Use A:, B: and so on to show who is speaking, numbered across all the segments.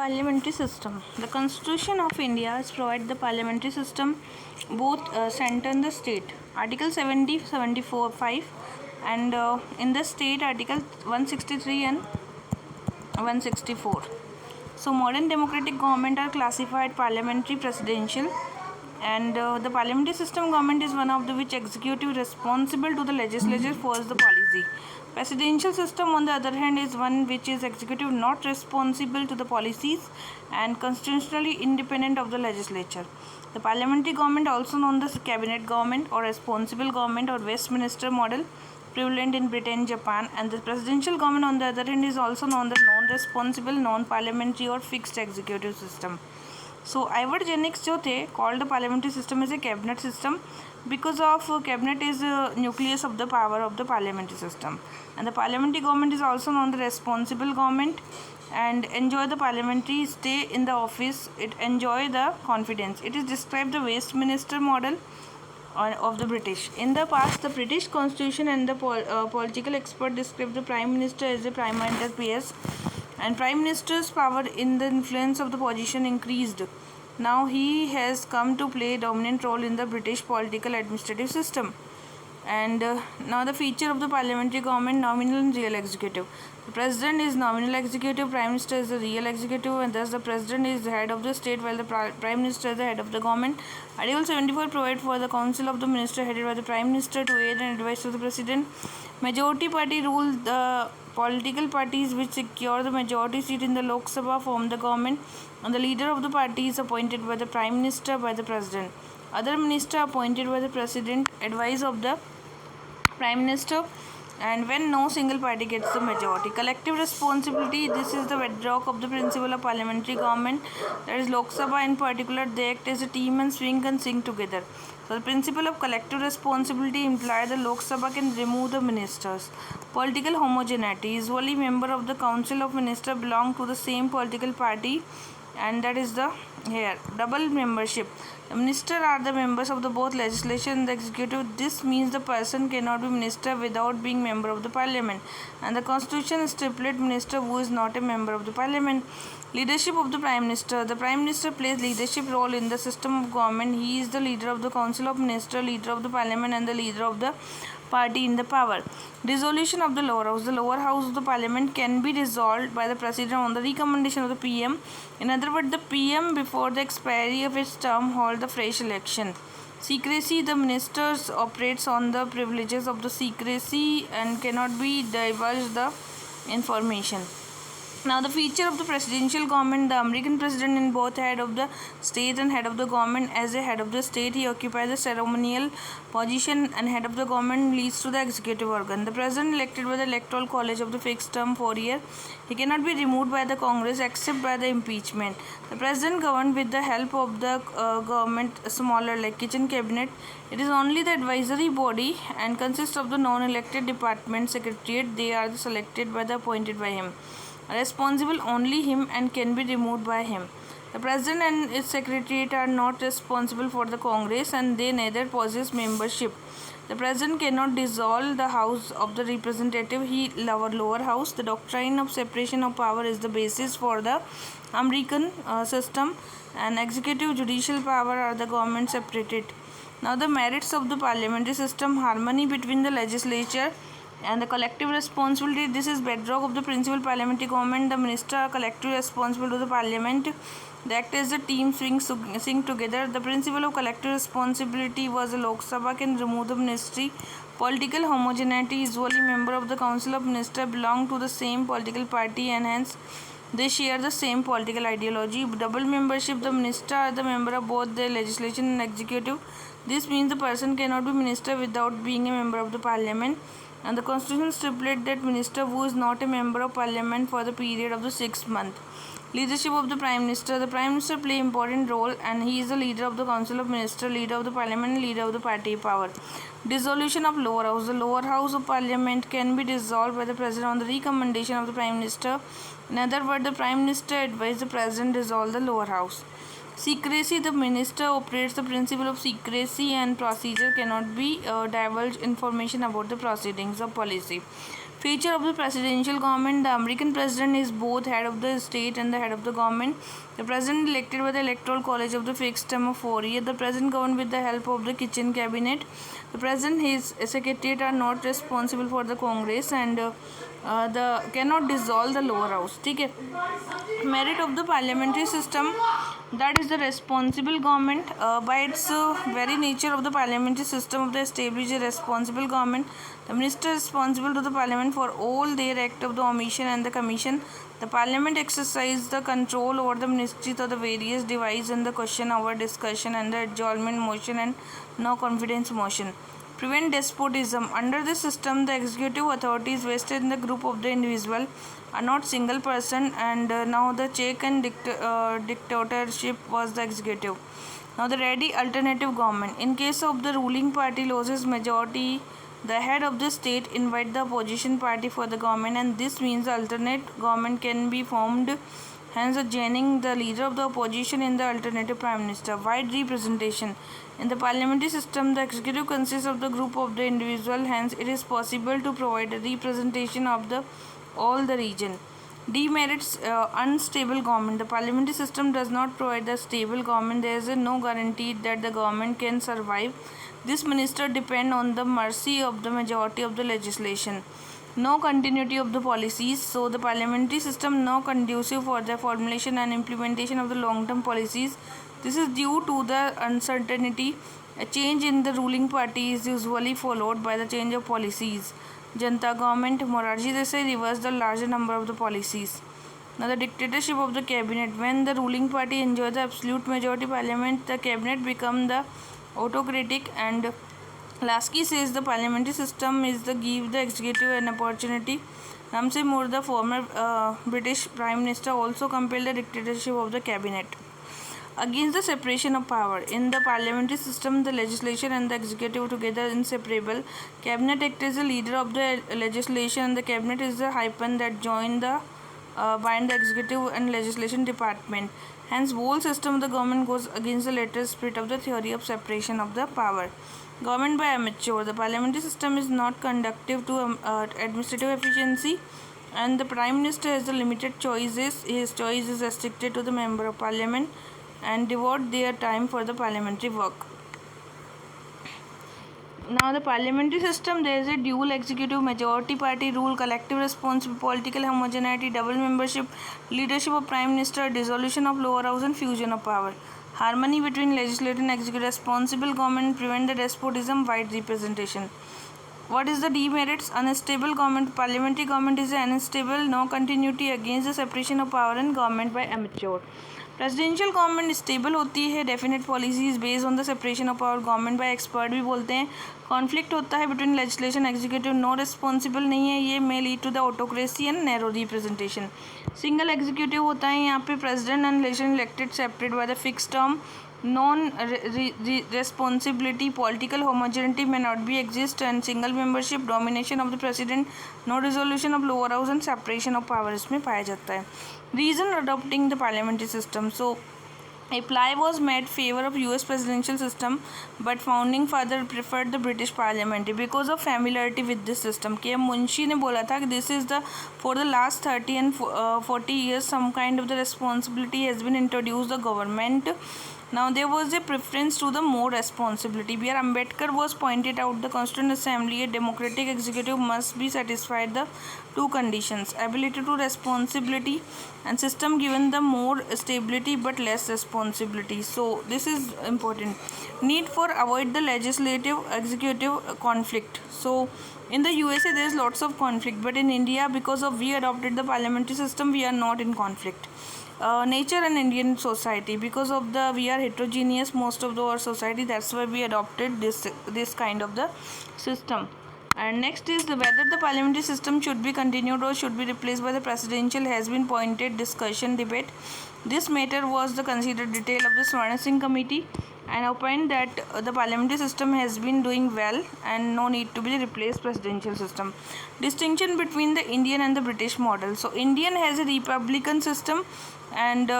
A: Parliamentary system. The Constitution of India provides the parliamentary system, both center and the state. Article 70, 74, 5, and in the state Article 163 and 164. So modern democratic government are classified parliamentary, presidential, and the parliamentary system government is one of the which executive responsible to the legislature for the policy. Presidential system on the other hand is one which is executive not responsible to the policies and constitutionally independent of the legislature. The parliamentary government, also known as cabinet government or responsible government or Westminster model, prevalent in Britain, Japan, and the presidential government on the other hand is also known as non-responsible, non-parliamentary or fixed executive system. So Ivor-Jennings जो थे called the parliamentary system as a cabinet system because of cabinet is nucleus of the power of the parliamentary system, and the parliamentary government is also known the responsible government and enjoy the parliamentary stay in the office. It enjoy the confidence. It is described the Westminster model of the British. In the past, the British Constitution and the political expert described the Prime Minister as a prime inter pares, and Prime Minister's power in the influence of the position increased. Now he has come to play a dominant role in the British political administrative system. And now the feature of the parliamentary government: nominal and real executive. The president is nominal executive, prime minister is the real executive, and thus the president is the head of the state while the prime minister is the head of the government. Article 74 provides for the council of the minister headed by the prime minister to aid and advise to the president. Majority party rule. The political parties which secure the majority seat in the Lok Sabha form the government, and the leader of the party is appointed by the prime minister by the president. Other minister appointed by the president, advice of the prime minister, and when no single party gets the majority. Collective responsibility. This is the bedrock of the principle of parliamentary government. That is Lok Sabha in particular. They act as a team and swing and sing together. So the principle of collective responsibility implies the Lok Sabha can remove the ministers. Political homogeneity. Usually member of the council of ministers belong to the same political party, and that is the here double membership. The minister are the members of the both legislation and the executive. This means the person cannot be minister without being member of the parliament, and the constitution stipulates minister who is not a member of the parliament. Leadership of the prime minister. The prime minister plays leadership role in the system of government. He is the leader of the council of ministers, leader of the parliament, and the leader of the party in the power. Dissolution of the lower house. The lower house of the parliament can be dissolved by the president on the recommendation of the PM. In other words, the PM before the expiry of its term hold the fresh election. Secrecy. The ministers operates on the privileges of the secrecy and cannot be divulged the information. Now the feature of the presidential government: the American president in both head of the state and head of the government. As a head of the state, he occupies the ceremonial position, and head of the government leads to the executive organ. The president elected by the electoral college of the fixed term 4 year. He cannot be removed by the Congress except by the impeachment. The president governed with the help of the government smaller like kitchen cabinet. It is only the advisory body and consists of the non-elected department secretariat. They are selected by the appointed by him, responsible only him, and can be removed by him. The president and its secretariat are not responsible for the Congress, and they neither possess membership. The president cannot dissolve the House of the Representative, he lower house. The doctrine of separation of power is the basis for the American system, and executive judicial power are the government separated. Now the merits of the parliamentary system: harmony between the legislature and the collective responsibility. This is bedrock of the principal parliamentary government. The minister are collectively responsible to the parliament. They act as a team, sing together. The principle of collective responsibility was the Lok Sabha can remove the ministry. Political homogeneity. Usually member of the council of ministers belong to the same political party, and hence they share the same political ideology. Double membership. The minister are the member of both the legislation and executive. This means the person cannot be minister without being a member of the parliament, and the constitution stipulates that minister who is not a member of parliament for the period of the 6 months. Leadership of the prime minister. The prime minister play important role, and he is the leader of the council of ministers, leader of the parliament, and leader of the party power. Dissolution of lower house. The lower house of parliament can be dissolved by the president on the recommendation of the prime minister. In other words, the prime minister advises the president dissolve the lower house. Secrecy. The minister operates the principle of secrecy, and procedure cannot be divulged information about the proceedings of policy. Feature of the presidential government: the American president is both head of the state and the head of the government. The president elected by the electoral college of the fixed term of 4 years. The president governed with the help of the kitchen cabinet. The president, his secretariat are not responsible for the Congress and the cannot dissolve the lower house. ठीक है. Merit of the parliamentary system: that is the responsible government. By its very nature of the parliamentary system of the established a responsible government. The minister is responsible to the parliament for all their act of the omission and the commission. The parliament exercise the control over the ministries of the various device and the question hour discussion and the adjournment motion and no confidence motion. Prevent despotism: under this system the executive authority is vested in the group of the individual, are not single person, and now the check and dictatorship was the executive. Now the ready alternative government: in case of the ruling party loses majority, the head of the state invite the opposition party for the government, and this means the alternate government can be formed, hence joining the leader of the opposition in the alternative prime minister. Wide representation: in the parliamentary system the executive consists of the group of the individual, hence it is possible to provide a representation of the all the region. Demerits: unstable government: the parliamentary system does not provide the stable government. There is no guarantee that the government can survive. This minister depend on the mercy of the majority of the legislation. No continuity of the policies: so the parliamentary system no conducive for the formulation and implementation of the long-term policies. This is due to the uncertainty. A change in the ruling party is usually followed by the change of policies. Janata government: Morarji Desai reversed the larger number of the policies. Now the dictatorship of the cabinet: when the ruling party enjoys the absolute majority parliament, the cabinet become the autocratic. And Lasky says the parliamentary system is the give the executive an opportunity. Ramsay Moore, the former British Prime Minister, also compelled the dictatorship of the cabinet. Against the separation of power: in the parliamentary system, the legislation and the executive together inseparable. Cabinet acts as the leader of the legislation, and the cabinet is the hyphen that join the bind the executive and legislation department. Hence, whole system of the government goes against the latter spirit of the theory of separation of the power. Government by amateur: the parliamentary system is not conducive to administrative efficiency, and the prime minister has the limited choices. His choice is restricted to the member of parliament and devote their time for the parliamentary work. Now the parliamentary system, there is a dual executive, majority party rule, collective responsibility, political homogeneity, double membership, leadership of prime minister, dissolution of lower house and fusion of power. Harmony between legislative and executive. Responsible government prevent the despotism. Wide representation. What is the demerits? Unstable government: parliamentary government is unstable, no continuity, against the separation of power and government by amateur. Presidential government stable होती है, definite policies based on the separation of power, government by expert भी बोलते हैं. Conflict होता है between legislation executive, no responsible नहीं है, ये may lead to the autocracy and narrow representation. Single executive होता है, यहाँ पे president and legislation elected separate by the fix term. Non responsibility, political homogeneity may not be exist, and single membership, domination of the president, no resolution of lower house and separation of power इसमें पाया जाता है. Reason adopting the parliamentary system: so apply was made favor of US presidential system, but founding father preferred the British parliamentary because of familiarity with this system. के मुंशी ने बोला था कि this is the for the last 30 and 40 years some kind of the responsibility has been introduced the government. Now there was a preference to the more responsibility. B.R. Ambedkar was pointed out the Constituent Assembly, a democratic executive must be satisfied the two conditions: ability to responsibility and system given the more stability but less responsibility. So this is important. Need for avoid the legislative executive conflict. So in the USA there is lots of conflict, but in India because of we adopted the parliamentary system we are not in conflict. Nature and Indian society, because of the we are heterogeneous most of our society, that's why we adopted this kind of the system. And next is the whether the parliamentary system should be continued or should be replaced by the presidential has been pointed discussion debate. This matter was the considered detail of the Swarna Singh committee and opined that the parliamentary system has been doing well and no need to be replaced presidential system. Distinction between the Indian and the British model: so Indian has a republican system and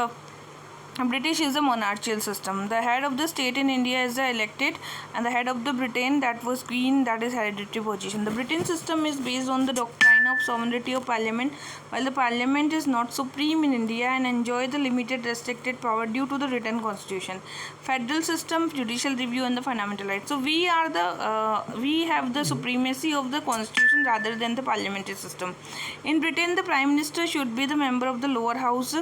A: British is a monarchical system. The head of the state in India is the elected, and the head of the Britain, that was Queen, that is hereditary position. The Britain system is based on the doctrine of sovereignty of Parliament, while the Parliament is not supreme in India and enjoy the limited restricted power due to the written constitution. Federal system, judicial review, and the fundamental rights. So we have the supremacy of the constitution rather than the parliamentary system. In Britain, the prime minister should be the member of the lower house,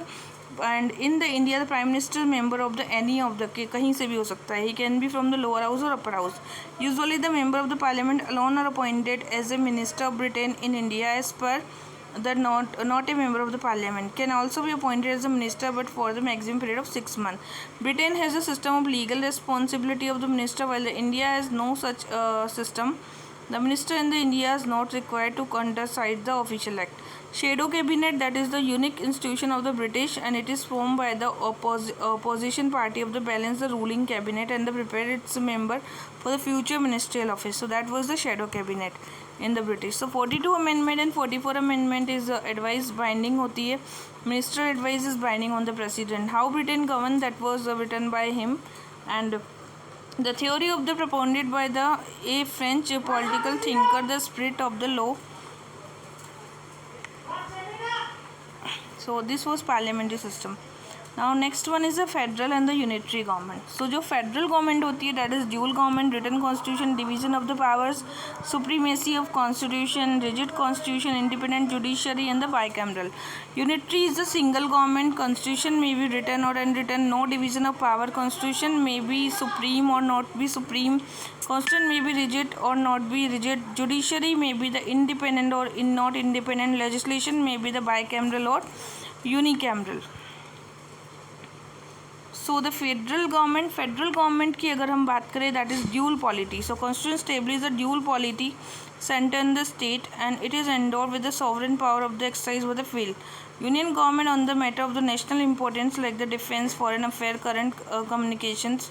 A: and in the India the prime minister member of the any of the कहीं से भी हो सकता है. He can be from the lower house or upper house. Usually the member of the parliament alone are appointed as a minister of Britain. In India, as per the not a member of the parliament can also be appointed as a minister, but for the maximum period of 6 months. Britain has a system of legal responsibility of the minister, while the India has no such system. The minister in the India is not required to countersign the official act. Shadow cabinet, that is the unique institution of the British, and it is formed by the opposition party of the balance the ruling cabinet and the prepare its member for the future ministerial office. So that was the shadow cabinet in the British. So 42 amendment and 44 amendment is advice binding होती है. Ministerial advice is binding on the president. How Britain governed, that was written by him. And the theory of the propounded by a French political thinker, the spirit of the law. So this was parliamentary system. Now next one is the federal and the unitary government. So जो federal government होती है, that is dual government, written constitution, division of the powers, supremacy of constitution, rigid constitution, independent judiciary, and the bicameral. Unitary is the single government. Constitution may be written or unwritten, no division of power. Constitution may be supreme or not be supreme. Constitution may be rigid or not be rigid. Judiciary may be the independent or not independent. Legislation may be the bicameral or unicameral. So the federal government की अगर हम बात करें, that is dual polity. So constitution establishes a dual polity center in the state, and it is endowed with the sovereign power of the exercise by the field. Union government on the matter of the national importance like the defense, foreign affairs, current communications.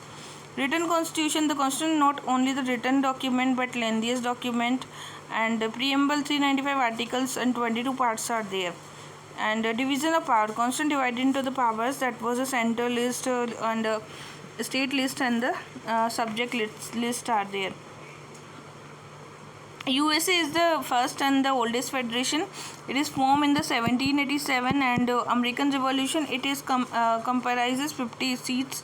A: Written constitution, the constitution not only the written document but lengthiest document, and preamble 395 articles and 22 parts are there. And division of power, constitution divided into the powers, that was a central list and state list, and the subject list are there. USA is the first and the oldest federation. It is formed in the 1787, and American Revolution, it is comprises 50 seats.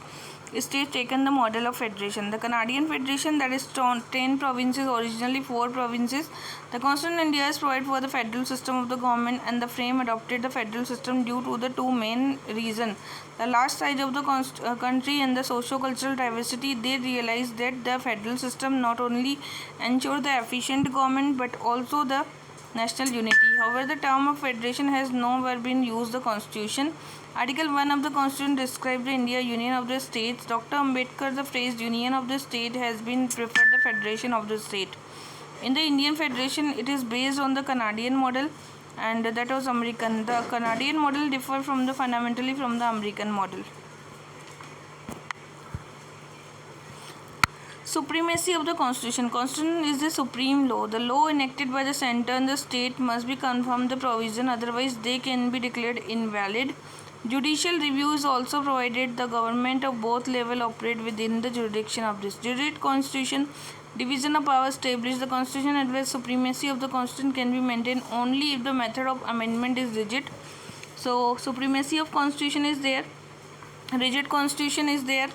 A: States taken the model of federation. The Canadian Federation, that is 10 provinces, originally 4 provinces. The Constitution in India is provided for the federal system of the government, and the frame adopted the federal system due to the two main reasons: the large size of the country and the socio-cultural diversity. They realized that the federal system not only ensure the efficient government but also the national unity. However, the term of federation has nowhere been used in the Constitution. Article 1 of the Constitution describes the India Union of the States. Dr. Ambedkar, the phrase Union of the State has been preferred the Federation of the State. In the Indian Federation, it is based on the Canadian model, and that was American. The Canadian model differs fundamentally from the American model. Supremacy of the Constitution. Constitution is the supreme law. The law enacted by the center and the state must be confirmed the provision, otherwise they can be declared invalid. Judicial review is also provided. The government of both level operate within the jurisdiction of this. Rigid constitution, division of power established. The constitution advises supremacy of the constitution can be maintained only if the method of amendment is rigid. So supremacy of constitution is there, rigid constitution is there,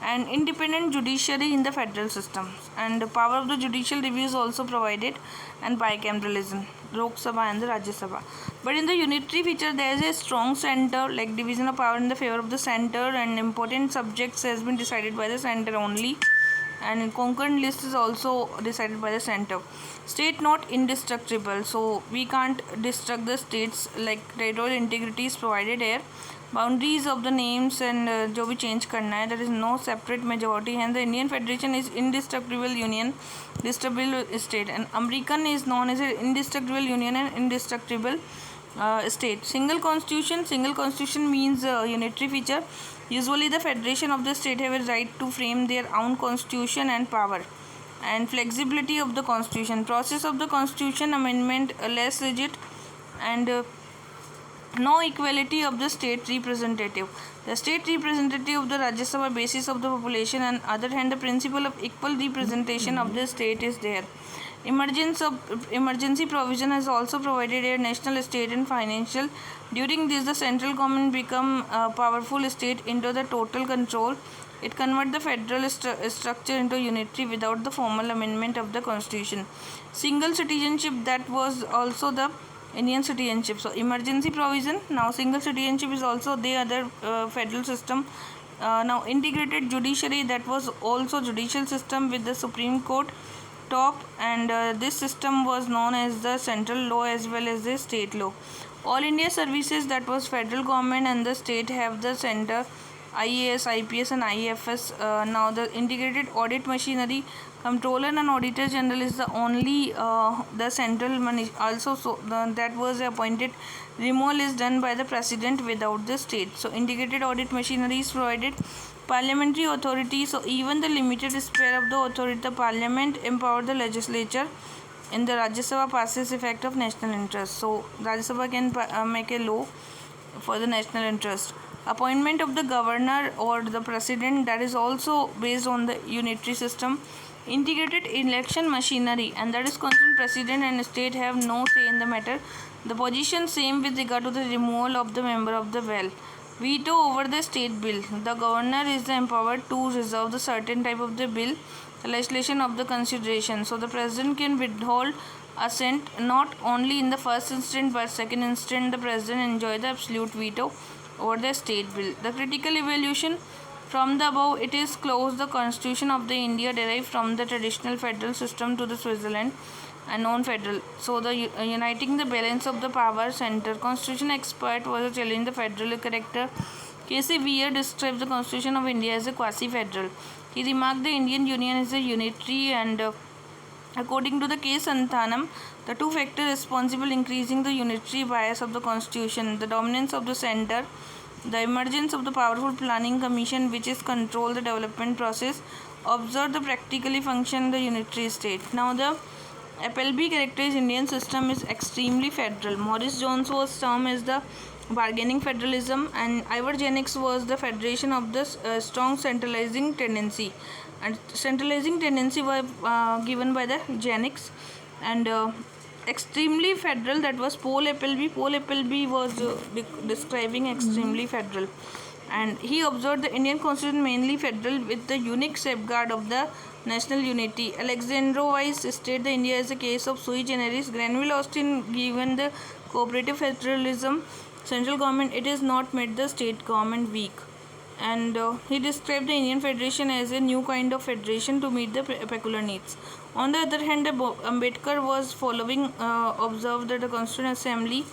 A: and independent judiciary in the federal system, and the power of the judicial review is also provided, and bicameralism, Lok Sabha and the Rajya Sabha. But in the unitary feature, there is a strong center, like division of power in the favor of the center, and important subjects has been decided by the center only, and concurrent list is also decided by the center. State not indestructible, so we can't destruct the states, like territorial integrity is provided here. Boundaries of the names and जो भी change करना है, there is no separate majority, and the Indian Federation is indestructible union, destructible state, and American is known as an indestructible union and indestructible state. Single constitution means unitary feature. Usually the federation of the state have a right to frame their own constitution and power. And flexibility of the constitution, process of the constitution amendment less rigid, and No equality of the state representative. The state representative of the Rajya Sabha basis of the population, and other hand the principle of equal representation of the state is there. Emergency provision has also provided a national, state and financial. During this, the central government become a powerful state into the total control. It convert the federal structure into unitary without the formal amendment of the constitution. Single citizenship, that was also the Indian citizenship. So emergency provision, now single citizenship is also the other federal system. Now integrated judiciary, that was also judicial system with the Supreme Court top, and this system was known as the central law as well as the state law. All India services, that was federal government and the state have the center IAS, IPS and IFS. Now the integrated audit machinery, comptroller and auditor general is the only the central money also, so that was appointed. Removal is done by the president without the state. So integrated audit machinery is provided. Parliamentary authority, so even the limited sphere of the authority, the parliament empower the legislature. In the Rajya Sabha passes effect of national interest, so Rajya Sabha can make a law for the national interest. Appointment of the governor or the president, that is also based on the unitary system. Integrated election machinery, and that is concerned president and state have no say in the matter. The position same with regard to the removal of the member of the well. Veto over the state bill. The governor is empowered to reserve the certain type of the bill, the legislation of the consideration. So the president can withhold assent not only in the first instance but second instance the president enjoy the absolute veto over the state bill. The critical evaluation from the above, it is close. The constitution of the India derived from the traditional federal system to the Switzerland and non-federal. So the uniting the balance of the power center. Constitution expert was challenging the federal character. K.C. Weir describes the constitution of India as a quasi-federal. He remarked the Indian Union is a unitary, and according to the K. Santhanam, the two factors responsible increasing the unitary bias of the constitution, the dominance of the center, the emergence of the powerful planning commission which is control the development process, observe the practically function the unitary state. Now the FLB characterized Indian system is extremely federal. Morris Jones was termed as the bargaining federalism, and Ivor Jennings was the federation of the strong centralizing tendency. And centralizing tendency was given by the Jennings, and extremely federal, that was Paul Appleby. Paul Appleby was describing extremely federal, and he observed the Indian constitution mainly federal with the unique safeguard of the national unity. Alexandro Weiss stated the India is a case of sui generis. Granville Austin given the cooperative federalism central government, it is not made the state government weak, and he described the Indian Federation as a new kind of federation to meet the peculiar needs. On the other hand, Ambedkar was following observed that the Constituent Assembly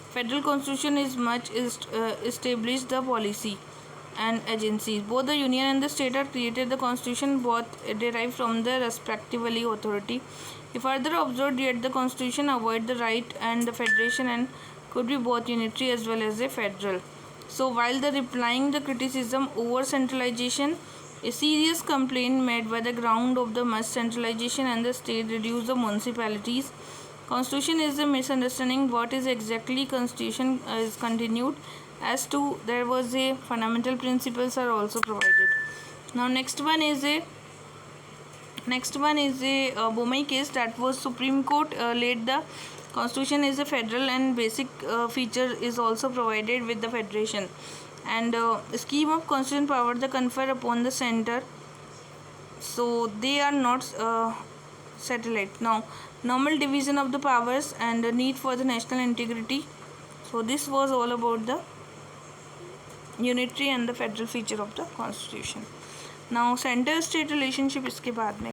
A: federal constitution is much established the policy and agencies. Both the union and the state are created the constitution, both derive from the respectively authority. He further observed yet the constitution avoid the right and the federation and could be both unitary as well as a federal. So while the replying the criticism over centralization, a serious complaint made by the ground of the much centralization and the state reduce the municipalities. Constitution is a misunderstanding. What is exactly constitution is continued as to there was a fundamental principles are also provided. Now next one is a Bomai case, that was Supreme Court laid the constitution is a federal and basic feature is also provided with the federation, and scheme of constitution power the confer upon the center, so they are not satellite. Now normal division of the powers and the need for the national integrity. So this was all about the unitary and the federal feature of the constitution. Now center state relationship इसके बाद में